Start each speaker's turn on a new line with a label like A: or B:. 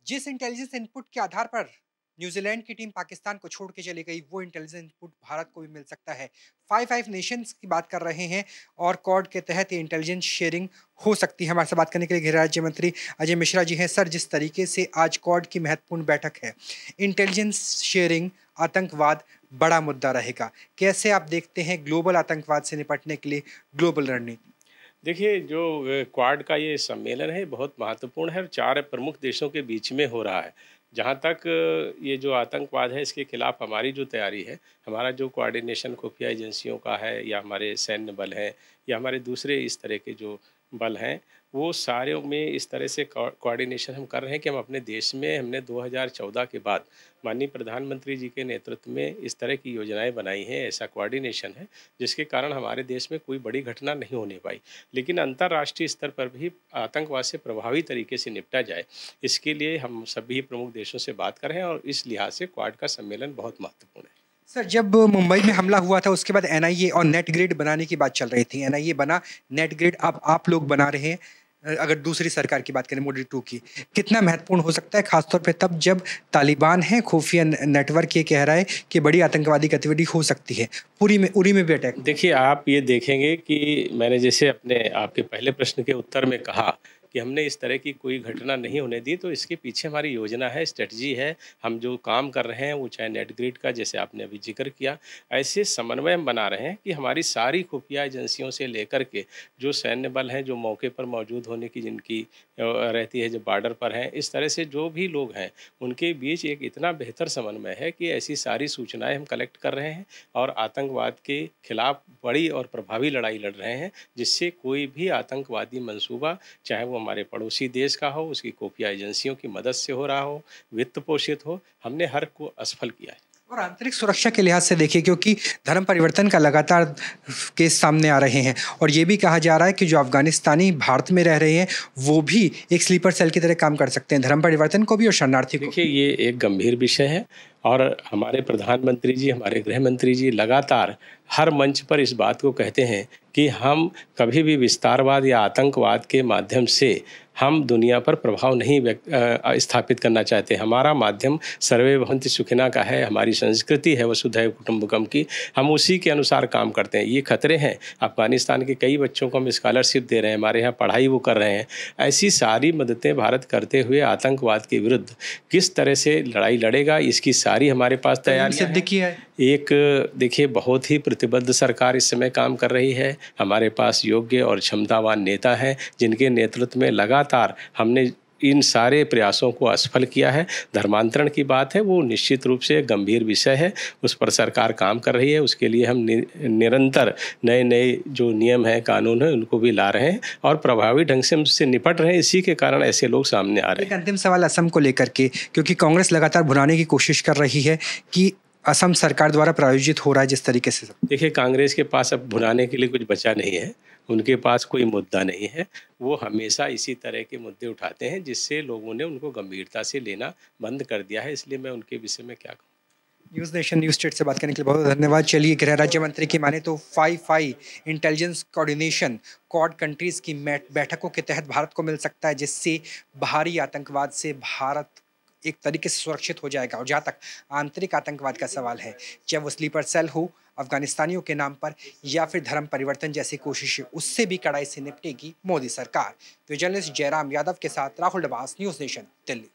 A: जिस intelligence input के आधार पर न्यूजीलैंड की टीम पाकिस्तान को छोड़ के चली गई, वो इंटेलिजेंस इनपुट भारत को भी मिल सकता है। फाइव नेशंस की बात कर रहे हैं और क्वाड के तहत ये इंटेलिजेंस शेयरिंग हो सकती है। हमारे से बात करने के लिए गृह राज्य मंत्री अजय मिश्रा जी हैं। सर, जिस तरीके से आज क्वाड की महत्वपूर्ण बैठक है, इंटेलिजेंस शेयरिंग, आतंकवाद बड़ा मुद्दा रहेगा। कैसे आप देखते हैं ग्लोबल आतंकवाद से निपटने के लिए ग्लोबल रणनीति?
B: देखिए, जो क्वाड का ये सम्मेलन है बहुत महत्वपूर्ण है और 4 प्रमुख देशों के बीच में हो रहा है। जहाँ तक ये जो आतंकवाद है इसके खिलाफ हमारी जो तैयारी है, हमारा जो कोऑर्डिनेशन खुफिया एजेंसियों का है या हमारे सैन्य बल हैं या हमारे दूसरे इस तरह के जो बल हैं, वो सारे में इस तरह से कोऑर्डिनेशन हम कर रहे हैं कि हम अपने देश में हमने 2014 के बाद माननीय प्रधानमंत्री जी के नेतृत्व में इस तरह की योजनाएं बनाई हैं। ऐसा कोऑर्डिनेशन है जिसके कारण हमारे देश में कोई बड़ी घटना नहीं होने पाई। लेकिन अंतर्राष्ट्रीय स्तर पर भी आतंकवाद से प्रभावी तरीके से निपटा जाए, इसके लिए हम सभी प्रमुख देशों से बात कर रहे हैं और इस लिहाज से क्वाड का सम्मेलन बहुत महत्वपूर्ण है।
A: सर, जब मुंबई में हमला हुआ था उसके बाद एनआईए और नेट ग्रिड बनाने की बात चल रही थी। एनआईए बना, नेट ग्रिड अब आप लोग बना रहे हैं। अगर दूसरी सरकार की बात करें, मोदी 2 की, कितना महत्वपूर्ण हो सकता है, खासतौर पे तब जब तालिबान है, खुफिया नेटवर्क ये कह रहा है कि बड़ी आतंकवादी गतिविधि हो सकती है। उरी में भी अटैक।
B: देखिए, आप ये देखेंगे कि मैंने जैसे अपने आपके पहले प्रश्न के उत्तर में कहा कि हमने इस तरह की कोई घटना नहीं होने दी, तो इसके पीछे हमारी योजना है, स्ट्रेटजी है। हम जो काम कर रहे हैं वो चाहे नेट ग्रिड का, जैसे आपने अभी जिक्र किया, ऐसे समन्वय हम बना रहे हैं कि हमारी सारी खुफिया एजेंसियों से लेकर के जो सैन्य बल हैं, जो मौके पर मौजूद होने की जिनकी रहती है, जो बॉर्डर पर हैं, इस तरह से जो भी लोग हैं उनके बीच एक इतना बेहतर समन्वय है कि ऐसी सारी सूचनाएँ हम कलेक्ट कर रहे हैं और आतंकवाद के खिलाफ बड़ी और प्रभावी लड़ाई लड़ रहे हैं, जिससे कोई भी आतंकवादी मंसूबा, चाहे वो हमारे पड़ोसी देश का हो, उसकी खुफिया एजेंसियों की मदद से हो रहा हो, वित्त पोषित हो, हमने हर को असफल किया है।
A: और आंतरिक सुरक्षा के लिहाज से देखिए, क्योंकि धर्म परिवर्तन का लगातार केस सामने आ रहे हैं और ये भी कहा जा रहा है कि जो अफगानिस्तानी भारत में रह रहे हैं वो भी एक स्लीपर सेल की तरह काम कर सकते हैं, धर्म परिवर्तन को भी और शरणार्थी को।
B: देखिए, ये एक गंभीर विषय है और हमारे प्रधानमंत्री जी, हमारे गृह मंत्री जी लगातार हर मंच पर इस बात को कहते हैं कि हम कभी भी विस्तारवाद या आतंकवाद के माध्यम से हम दुनिया पर प्रभाव नहीं स्थापित करना चाहते। हमारा माध्यम सर्वे भवन्ति सुखिनः का है, हमारी संस्कृति है वसुधैव कुटुम्बकम की, हम उसी के अनुसार काम करते हैं। ये खतरे हैं, अफगानिस्तान के कई बच्चों को हम स्कॉलरशिप दे रहे हैं, हमारे यहाँ पढ़ाई वो कर रहे हैं। ऐसी सारी मददें भारत करते हुए आतंकवाद के विरुद्ध किस तरह से लड़ाई लड़ेगा, इसकी सारी हमारे पास तैयारियां हैं। एक देखिए, बहुत ही प्रतिबद्ध सरकार इस समय काम कर रही है। हमारे पास योग्य और क्षमतावान नेता हैं जिनके नेतृत्व में लगातार हमने इन सारे प्रयासों को असफल किया है। धर्मांतरण की बात है, वो निश्चित रूप से गंभीर विषय है, उस पर सरकार काम कर रही है। उसके लिए हम निरंतर नए नए जो नियम हैं, कानून हैं, उनको भी ला रहे हैं और प्रभावी ढंग से उससे निपट रहे हैं। इसी के कारण ऐसे लोग सामने आ रहे हैं।
A: एक अंतिम सवाल असम को लेकर के, क्योंकि कांग्रेस लगातार भुनाने की कोशिश कर रही है कि असम सरकार द्वारा प्रायोजित हो रहा है जिस तरीके से।
B: देखिए, कांग्रेस के पास अब भुनाने के लिए कुछ बचा नहीं है, उनके पास कोई मुद्दा नहीं है। वो हमेशा इसी तरह के मुद्दे उठाते हैं जिससे लोगों ने उनको गंभीरता से लेना बंद कर दिया है, इसलिए मैं उनके विषय में क्या कहूँ।
A: न्यूज़ नेशन न्यूज़ स्टेट से बात करने के लिए बहुत धन्यवाद। चलिए, गृह राज्य मंत्री की माने तो 5 इंटेलिजेंस कोऑर्डिनेशन क्वाड कंट्रीज़ की बैठकों के तहत भारत को मिल सकता है, जिससे बाहरी आतंकवाद से भारत एक तरीके से सुरक्षित हो जाएगा। और जहाँ तक आंतरिक आतंकवाद का सवाल है, चाहे वो स्लीपर सेल हो अफगानिस्तानियों के नाम पर या फिर धर्म परिवर्तन जैसी कोशिशें, उससे भी कड़ाई से निपटेगी मोदी सरकार। तो जर्नलिस्ट जयराम यादव के साथ राहुल डबास, न्यूज़ नेशन, दिल्ली।